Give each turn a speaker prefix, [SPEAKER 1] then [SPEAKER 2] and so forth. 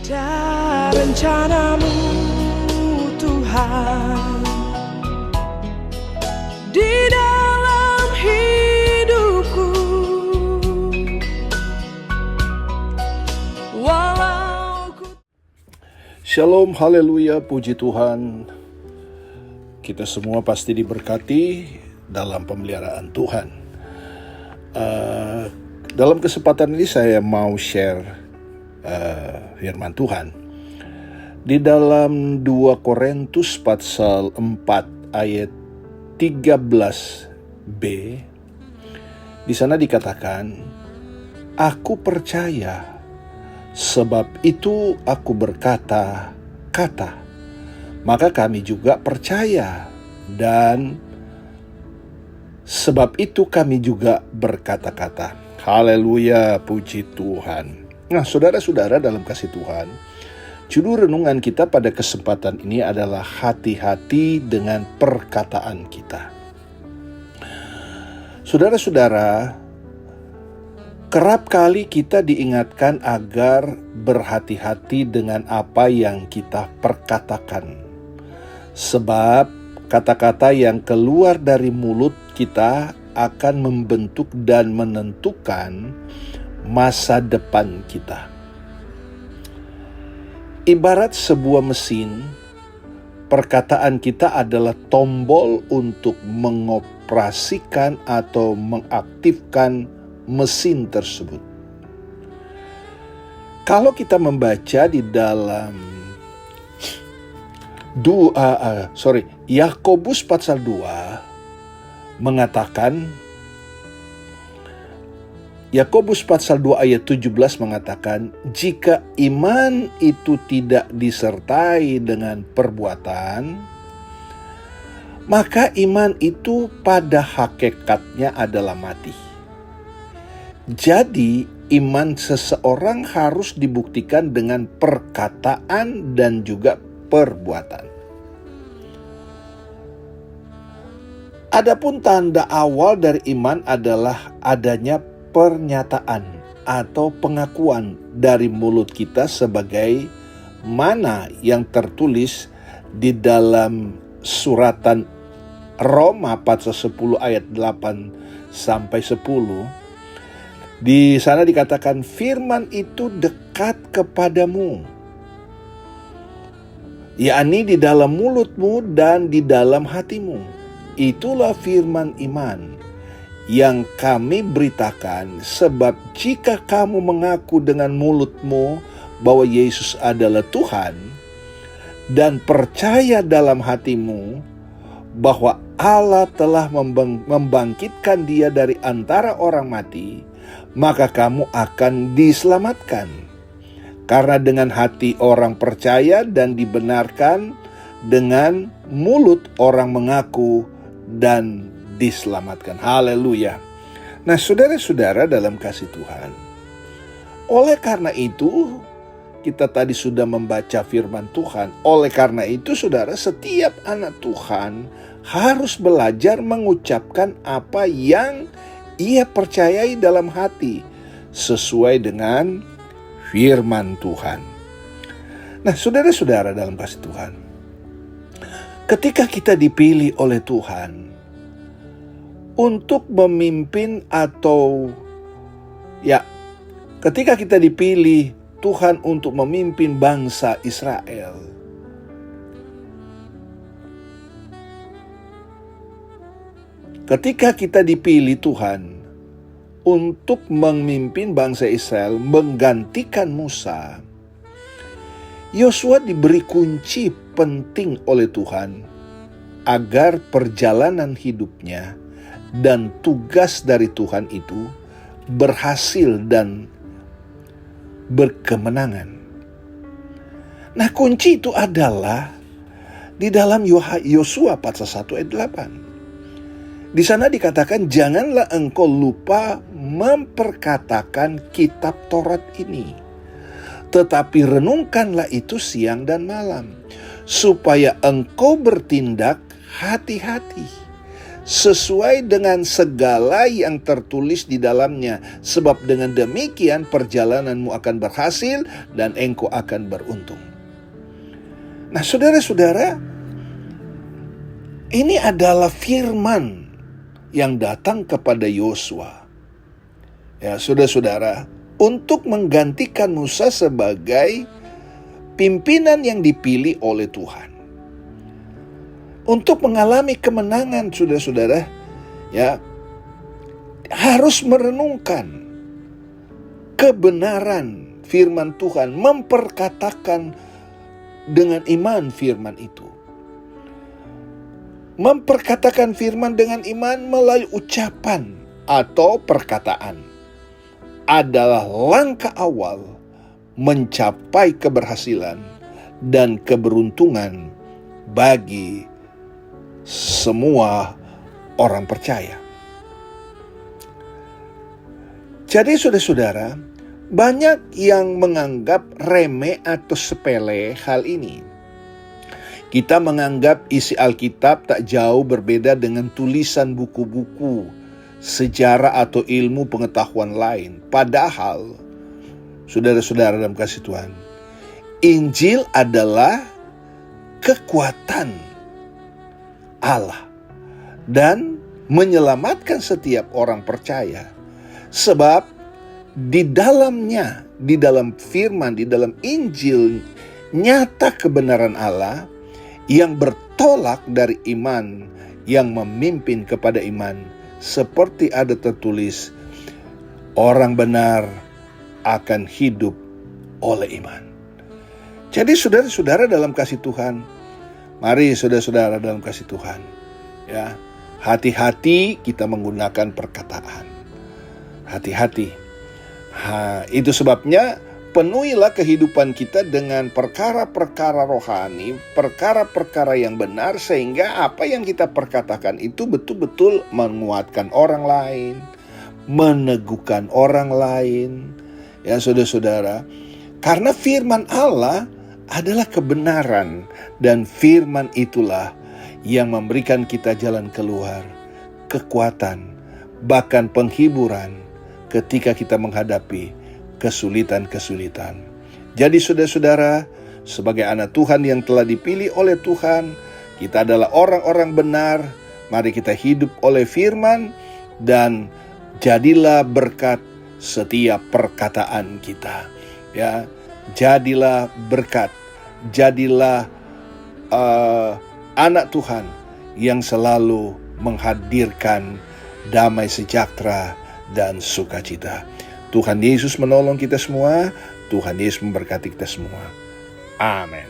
[SPEAKER 1] Ada rencanamu Tuhan di dalam hidupku, walau ku...
[SPEAKER 2] Shalom, haleluya, puji Tuhan. Kita semua pasti diberkati dalam pemeliharaan Tuhan. Dalam kesempatan ini saya mau share firman Tuhan di dalam 2 Korintus pasal 4 ayat 13b. Di sana dikatakan, aku percaya, sebab itu aku berkata-kata, maka kami juga percaya, dan sebab itu kami juga berkata-kata. Haleluya, puji Tuhan. Nah, saudara-saudara dalam kasih Tuhan, judul renungan kita pada kesempatan ini adalah hati-hati dengan perkataan kita. Saudara-saudara, kerap kali kita diingatkan agar berhati-hati dengan apa yang kita perkatakan. Sebab kata-kata yang keluar dari mulut kita akan membentuk dan menentukan masa depan kita. Ibarat sebuah mesin, perkataan kita adalah tombol untuk mengoperasikan atau mengaktifkan mesin tersebut. Kalau kita membaca di dalam Yakobus pasal 2 mengatakan, Yakobus pasal 2 ayat 17 mengatakan, jika iman itu tidak disertai dengan perbuatan, maka iman itu pada hakikatnya adalah mati. Jadi iman seseorang harus dibuktikan dengan perkataan dan juga perbuatan. Adapun tanda awal dari iman adalah adanya pernyataan atau pengakuan dari mulut kita sebagaimana yang tertulis di dalam suratan Roma pasal 10 ayat 8 sampai 10. Di sana dikatakan firman itu dekat kepadamu, yakni di dalam mulutmu dan di dalam hatimu. Itulah firman iman yang kami beritakan, sebab jika kamu mengaku dengan mulutmu bahwa Yesus adalah Tuhan dan percaya dalam hatimu bahwa Allah telah membangkitkan dia dari antara orang mati, maka kamu akan diselamatkan. Karena dengan hati orang percaya dan dibenarkan, dengan mulut orang mengaku dan diselamatkan. Haleluya. Nah, saudara-saudara dalam kasih Tuhan, oleh karena itu kita tadi sudah membaca firman Tuhan. Oleh karena itu, saudara, setiap anak Tuhan harus belajar mengucapkan apa yang ia percayai dalam hati sesuai dengan firman Tuhan. Nah, saudara-saudara dalam kasih Tuhan, ketika kita dipilih oleh Tuhan untuk memimpin ketika kita dipilih Tuhan untuk memimpin bangsa Israel, ketika kita dipilih Tuhan untuk memimpin bangsa Israel menggantikan Musa, Yosua diberi kunci penting oleh Tuhan agar perjalanan hidupnya dan tugas dari Tuhan itu berhasil dan berkemenangan. Nah, kunci itu adalah di dalam Yosua pasal 1 ayat 8. Di sana dikatakan, janganlah engkau lupa memperkatakan kitab Taurat ini, tetapi renungkanlah itu siang dan malam, supaya engkau bertindak hati-hati sesuai dengan segala yang tertulis di dalamnya, sebab dengan demikian perjalananmu akan berhasil dan engkau akan beruntung. Nah, saudara-saudara, ini adalah firman yang datang kepada Yosua. Ya, saudara-saudara, untuk menggantikan Musa sebagai pimpinan yang dipilih oleh Tuhan. Untuk mengalami kemenangan, saudara-saudara, ya, harus merenungkan kebenaran firman Tuhan, memperkatakan dengan iman firman itu. Memperkatakan firman dengan iman melalui ucapan atau perkataan adalah langkah awal mencapai keberhasilan dan keberuntungan bagi semua orang percaya. Jadi saudara-saudara, banyak yang menganggap remeh atau sepele hal ini. Kita menganggap isi Alkitab tak jauh berbeda dengan tulisan buku-buku sejarah atau ilmu pengetahuan lain. Padahal, saudara-saudara dalam kasih Tuhan, Injil adalah kekuatan Allah dan menyelamatkan setiap orang percaya. Sebab di dalamnya, di dalam firman, di dalam Injil, nyata kebenaran Allah yang bertolak dari iman yang memimpin kepada iman. Seperti ada tertulis, orang benar akan hidup oleh iman. Jadi saudara-saudara dalam kasih Tuhan, mari saudara-saudara dalam kasih Tuhan, ya, hati-hati kita menggunakan perkataan. Hati-hati. Itu sebabnya penuhilah kehidupan kita dengan perkara-perkara rohani, perkara-perkara yang benar, sehingga apa yang kita perkatakan itu betul-betul menguatkan orang lain, meneguhkan orang lain. Ya saudara-saudara, karena firman Allah adalah kebenaran, dan firman itulah yang memberikan kita jalan keluar, kekuatan, bahkan penghiburan ketika kita menghadapi kesulitan-kesulitan. Jadi saudara-saudara, sebagai anak Tuhan yang telah dipilih oleh Tuhan, kita adalah orang-orang benar. Mari kita hidup oleh firman dan jadilah berkat setiap perkataan kita. Ya, jadilah berkat, jadilah anak Tuhan yang selalu menghadirkan damai sejahtera dan sukacita. Tuhan Yesus menolong kita semua. Tuhan Yesus memberkati kita semua. Amin.